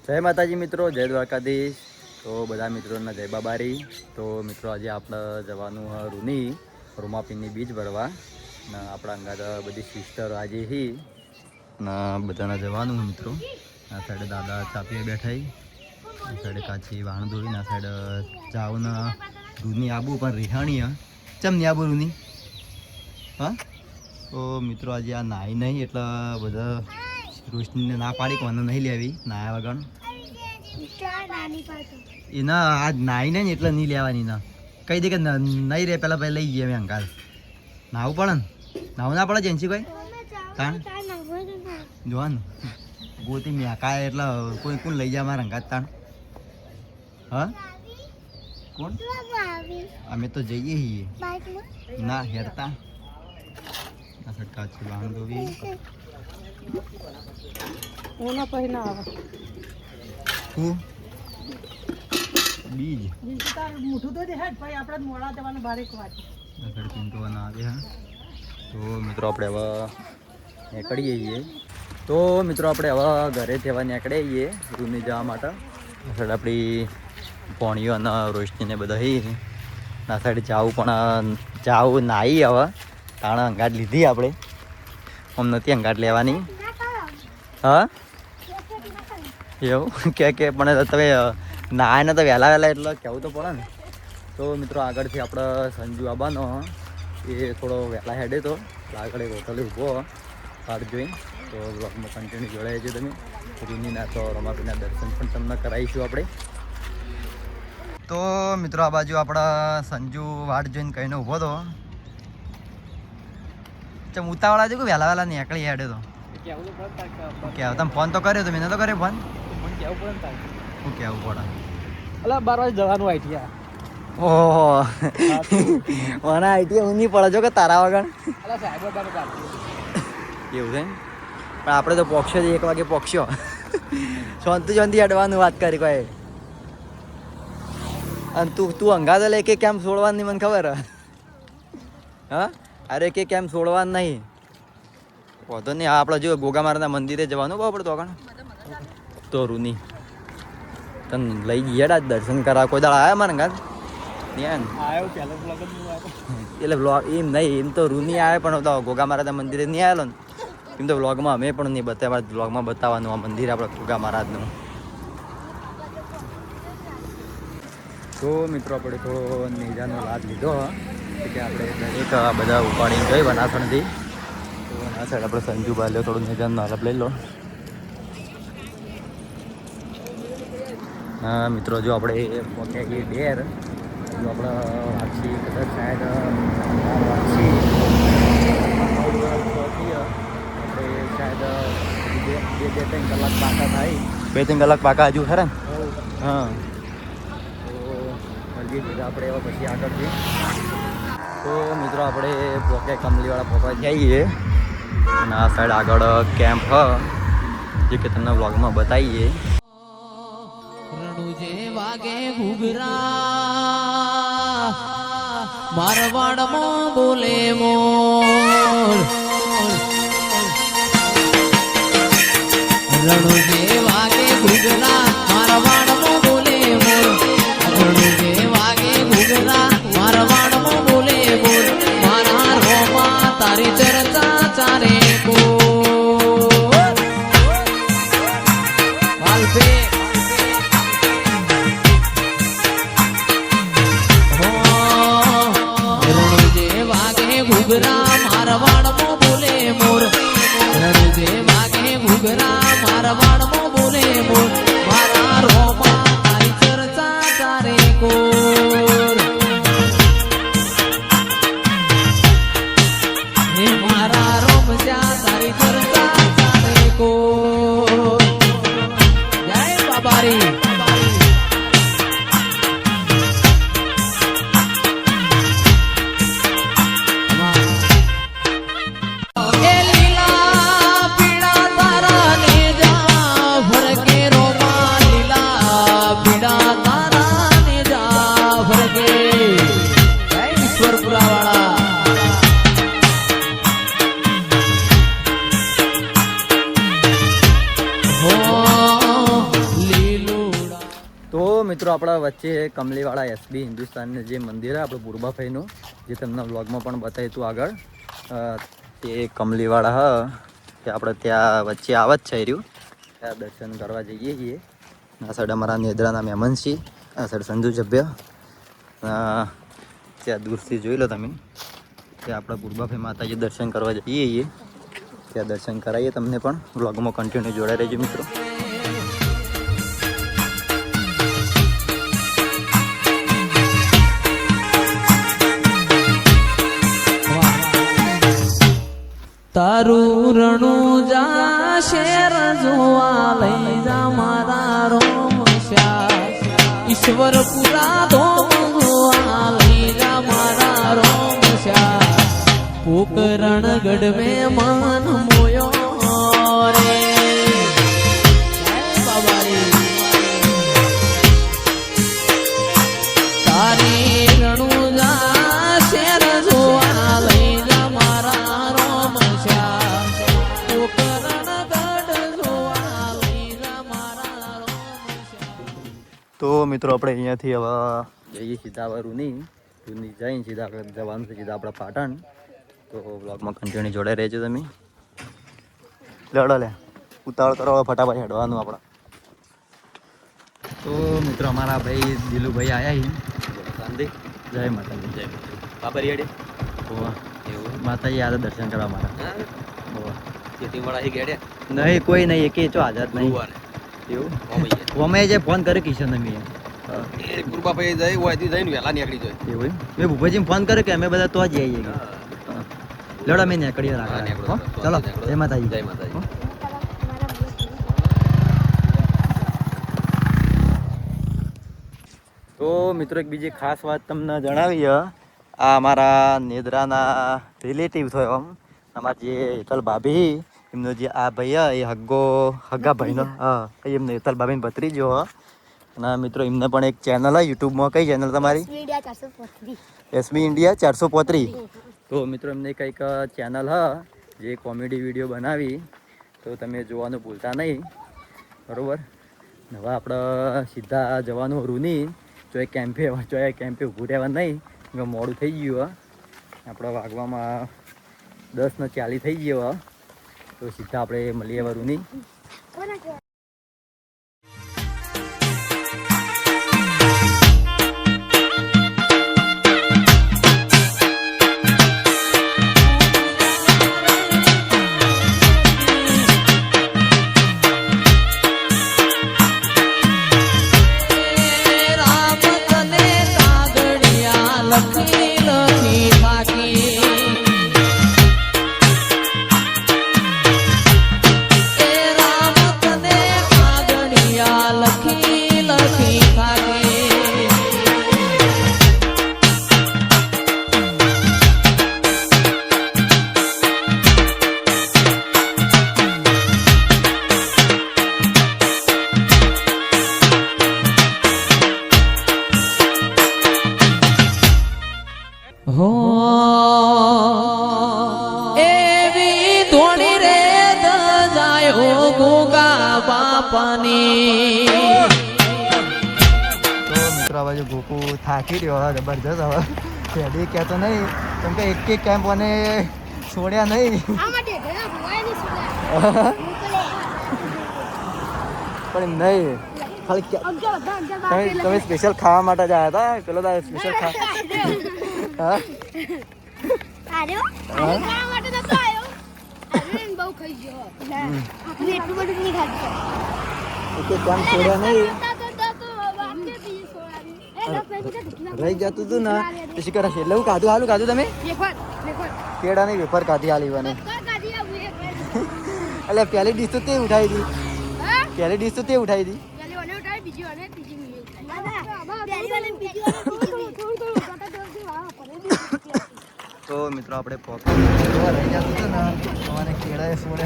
જય માતાજી મિત્રો, જય દ્વારકાધીશ. તો બધા મિત્રોના જય બાબારી. તો મિત્રો આજે આપણે જવાનું રૂની રોમાપીરની બીજ ભરવા ને આપણા અંગાત બધી સિસ્ટર આજે હી ને બધાને જવાનું મિત્રો. આ સાઈડે દાદા ચાપીએ બેઠા, આ સાઈડે કાચી વાણ દોડીને, આ સાઈડ ચાવને રૂની આબુ પણ રિહાણી ચમ ની આબુ રૂની. હા તો મિત્રો આજે આ નાઈ નહીં એટલે બધા રોશનીને ના પાડી કોને નહીં લેવી નાયા વગર. એના આજ નાઈ નહીં એટલે નહીં લેવાની. ના કહી દે કે નહીં રે, પેલા લઈ જઈએ અમે અંકાલ. નાવું પડે ને, નાવું ના પડે જેન્સી કોઈ તાણ જોવાનું ગોતી મેકાય એટલે કોઈ કોણ લઈ જાય મારા અંકાત તાણ. હા કોણ? અમે તો જઈએ છીએ ના હેરતા. કાચી વાહન દોવી ઓના પહેલા આવે હું બીજ મોટું તો દેખાય ભાઈ, આપણે મોડા જવાનું બારેક વાત આગળ ચિંતવાના આવે. હા તો મિત્રો આપણે હવે નીકળીએ છીએ. તો મિત્રો આપણે હવે ઘરેથી હવે નીકળીએ છીએ રૂની જવા માટે. સાઈડ આપણી પોણીઓ અને રોશનીને બધા ના સાઈડ જાવું પણ જાવું નાઈ હવે તાણે અંગાટ લીધી આપણે. આમ નથી અંગાટ લેવાની. હા એવું કે પણ તમે નાય ને તો વહેલા એટલે કહેવું તો પડે ને. તો મિત્રો આગળથી આપણે સંજુ આવવાનો એ થોડો વહેલા હેડે તો આગળ એક હોટલે ઊભો વાટ જોઈ. તો બ્લોગમાં કન્ટિન્યુ જોડાય છે તમે. રૂનીના તો રમાપીના દર્શન પણ તમને કરાવીશું આપણે. તો મિત્રો આ બાજુ આપણા સંજુ વાટ જોઈને કહીને ઊભો હતો. ચમ ઉતાવળા છે કે વહેલા નીકળી હેડે તો કેવું તમે ફોન તો કર્યો તો મેં તો કર્યો ફોન. શું કહેવું પડે? અલા 12 વાગે જવાનું આઈટિયા. ઓહો મને આઈટિયા ઊંધી પડે જો કે તારા વગર. અલા સાહેબ એવું છે પણ આપણે તો પોક્ષો 1 વાગે પોક્ષો શાંતિ અડવાનું વાત કરી કોઈ. અને તું અંગાતો લે કે કેમ છોડવાની મને ખબર. હા અરે કે કેમ છોડવાનું નહીં વાંધો નહીં. હા આપણે જો ગોગા મારના મંદિરે જવાનું બહુ પડતું આગળ તો રૂની તને લઈ ગયા દર્શન કરા. કોઈ દાડા આવ્યા મારા અંગાત એટલે બ્લોગ એમ નહીં, એમ તો રૂની આવે પણ ગોગા મહારાજના મંદિરે નહીં આવેલો ને એમ તો બ્લોગમાં અમે પણ નહીં બતાવ્યા. બ્લોગમાં બતાવવાનું આ મંદિર આપણે ગોગા મહારાજનું. તો મિત્રો આપણે થોડો નેજાનો લાભ લીધો કે આપણે દરેક બધા ઉપાડીને જઈ બનાસણથી. તો આ સાઈડ આપણે સંજુભાઈ લો થોડું નેજાનો લાભ લઈ લો. હા મિત્રો જો આપણે પહોંચ્યા છીએ ડેર. જો આપણે વાપસી કદાચ શાયદ વાપસી આપણે શાયદ 2-3 કલાક પાકા થાય. 2-3 કલાક પાકા હજુ ખરા ને. હા તો આપણે એવા પછી આગળ જઈએ. તો મિત્રો આપણે પોકે કમલીવાળા પોકા જઈએ અને આ સાઈડ આગળ કેમ્પ જે કે તમને વ્લોગમાં બતાવીએ. વાગે ઘૂઘરા મારવાડમાં બોલે મોર. રણુજે વાગે ઘૂઘરા મારવાડમાં બોલે મોર. રણુજે વાગે ઘૂઘરા મારવાડમાં બોલે મોર. મારા રોમાં તારી ચર્ચા ચારે કો વાલપે ઘૂઘરા મારવાડમાં બોલે મોર. રણુજે વાગે ઘૂઘરા મારવાડમાં બોલે મોર. મિત્રો આપણા વચ્ચે કમલીવાળા એસબી હિન્દુસ્તાનનું જે મંદિર છે આપણું પૂર્બાભાઈનું, જે તમને વ્લોગમાં પણ બતાવ્યું હતું આગળ, તે કમલીવાળા હ તે આપણે ત્યાં વચ્ચે આવે જ છે રહ્યું, ત્યાં દર્શન કરવા જઈએ છીએ. આ સાઈડ અમારા નેદરાના મહેમાન છીએ, આ સાઈડ સંજુ જભ્ય, ત્યાં દૂરથી જોઈ લો તમે, ત્યાં આપણા પૂર્બાભાઈ માતાજી દર્શન કરવા જઈએ છીએ, ત્યાં દર્શન કરાવીએ તમને પણ. વ્લોગમાં કન્ટિન્યુ જોડાઈ રહેજો મિત્રો. તારું રણું જા શેર જોવા લઈ જા મારા રોમશા, ઈશ્વર પુરા ધોમ જોવા લઈ જા મારા રોમશા, પોકરણ ગઢ મેં મન મોયો રે બાબા રે. તારી રણું જા શેર જોવા લઈ જા મારા રોમશા, પોકરણ ગઢ જોવા લઈ જા મારા રોમશા. તો મિત્રો આપણે અહીંયાથી હવે જઈએ સીધા હવે રૂની જઈને સીધા આપણે જવાનું છે સીધા આપણા પાટણ. તો બ્લોગમાં કન્ટિન્યુ જોડાઈ રહેજો તમે. લડો લે ઉતાવળ કરો ફટાફટ હેડવાનું આપણા. તો મિત્રો અમારા ભાઈ દિલુભાઈ આવ્યા શાંતિ. જય માતાજી. જય બાબા રેડે એવું માતાજી યાદ દર્શન કરવા મારા નહીં કોઈ નહીં એકે ચો આઝાદ નહીં એવું અમે જે ફોન કર્યો કિશન અમે પૂર્વાભાઈ જઈ હોયથી જઈને વહેલા નીકળી જાય એવું મેં ભૂપાજીને ફોન કર્યો કે અમે બધા તો જ જઈએ લડો અમે નીકળીએ રાખો. ચલો જય માતાજી. જય માતાજી. તો મિત્રો એક બીજી ખાસ વાત તમને જણાવી, આ અમારા નેદરાના રિલેટિવ થયો આમ અમારા જે હેતલ ભાભી એમનો જે આ ભાઈ એ હગ્ગા ભાઈનો એમને હેતલ ભાભીને ભત્રીજો અને મિત્રો એમને પણ એક ચેનલ હોય યુટ્યુબમાં. કઈ ચેનલ તમારી? SB India 435. તો મિત્રો એમને કંઈક ચેનલ હ જે કોમેડી વિડીયો બનાવી, તો તમે જોવાનું ભૂલતા નહીં બરાબર. હવે આપણે સીધા જવાનું રૂની ચોય કેમ્પે ઊભું રહેવા નહીં, મોડું થઈ ગયું. આપણે વાગવામાં 10:40 થઈ ગયો. તો સીધા આપણે મળીએ રૂની. હો એવી ધોણી રે દજાયો ગોગા બાપાની. તો મિત્રો આ બાજુ ગોકુ થાકી રહ્યો જબરજસ્ત. હવે ફેડી કહેતો નહીં કેમ કે એક કેમ્પ અને છોડ્યા નહીં પણ નહીં ખાલી તમે સ્પેશિયલ ખાવા માટે જ આવ્યા હતા. પેલો સ્પેશિયલ હા છોડ્યા નહીં રહી જતું હતું ને તો શીખર હશે એટલે હું ખાધું તમે કેળા નહીં વેફર ખાધી હાલી મને એટલે પહેલી ડીશ તો તે ઉઠાવી હતી. તો મિત્રો આપણે રહી જતું હતું ને અમારે કેળા છોડે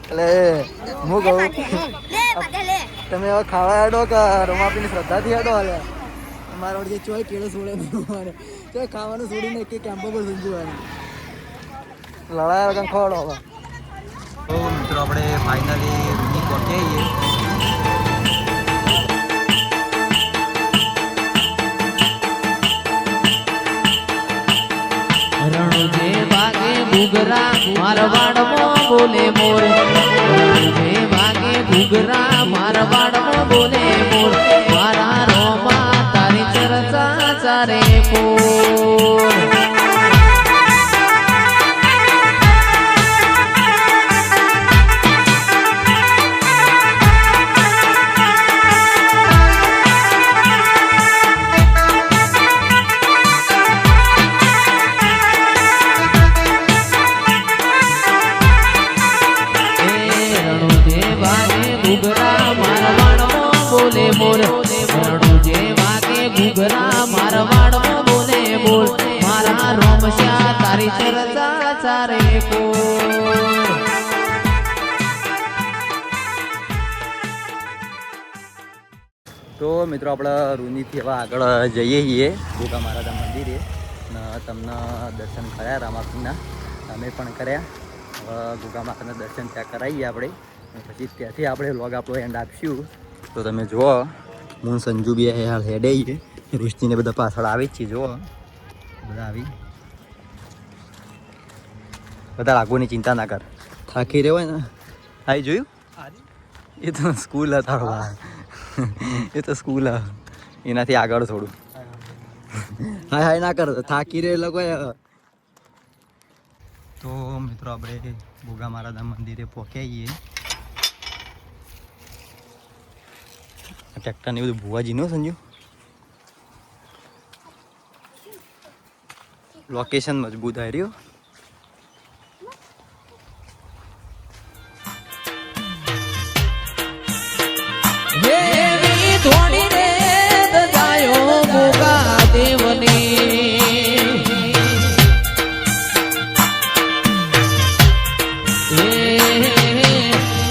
એટલે હું કહું તમે હવે ખાવા હેડો કે રમાપીની શ્રદ્ધાથી હેડો હાલે અમારા વડે ચોય કેળો છોડે નહીં ચોય ખાવાનું છોડીને એક કેમ્પો પર સમજવાનું લડાયા વગર ખવડો હવે તો મિત્રો આપણે ફાઇનલી રૂમની પહોંચી આવીએ. રણુજે વાગે ઘૂઘરા મારવાડમાં બોલે મોર. રણુજે વાગે ઘૂઘરા મારવાડમાં બોલે મોર. મારા રોમા તારી ચર્ચા ચારે પોર. ઘૂઘરા મારવાડમાં બોલે મોર. રણુજે વાગે ઘૂઘરા મારવાડમાં બોલે મોર. મારા રોમશ્યા તારી ચર્ચા ચારે પોર. તો મિત્રો આપણે રૂનીથી હવે આગળ જઈએ છીએ ગોગા મહારાજના મંદિરે ને તમને દર્શન કર્યા રામાપીના અમે પણ કર્યા. હવે ગોગા મહારાજના દર્શન ત્યાં કરાવીએ આપણે પછી ત્યાંથી આપણે વ્લોગ આપણો એન્ડ આપશું. તો તમે જુઓ હું સંજુ બી હાલ હેડે ઋષિને બધા પાછળ આવી જ છે. જુઓ બધા આવી બધા આગોની ચિંતા ના કર થાકી રહ્યો હોય ને. આવી જોયું એ તો સ્કૂલ હતા એ તો સ્કૂલ એનાથી આગળ થોડું હાય હાય ના કર થાકી રહે લોકો. તો મિત્રો આપણે ગોગા મહારાજના મંદિરે પહોંચ્યા છીએ. ટ્રેક્ટર ને બધું ભુવાજી નો સંજુ લોકેશન મજબૂત આવી રહ્યું. હેવી ધોણી રે દજાયો ગોગા દેવની.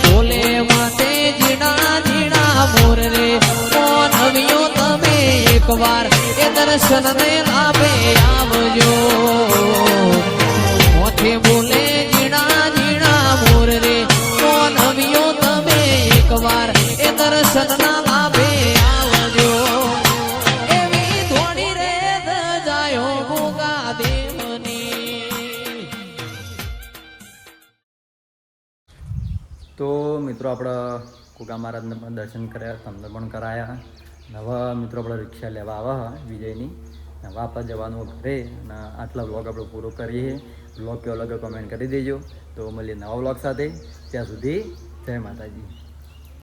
બોલે માટે જીણા જીણા મોર રે. કોણ આવ્યો તમે એકવાર એ દર્શન ને લાભે આવજો. મોથે બોલે જીણા જીણા મોર રે. કોણ આવ્યો તમે એકવાર એ દર્શન ના લાભે આવજો. એવી ધોણી રે દજાયો ગોગા દેવની. તો મિત્રો આપણે ગોગા મહારાજને પણ દર્શન કર્યા તમને પણ કરાયા. નવા મિત્રો આપણે રિક્ષા લેવા આવ્યા વિજયની નવા આપવા જવાનું ઘરે. અને આટલા વ્લોગ આપણે પૂરો કરીએ. વ્લોગ કેવો લાગે કોમેન્ટ કરી દેજો. તો મળીએ નવા વ્લોગ સાથે. ત્યાં સુધી જય માતાજી.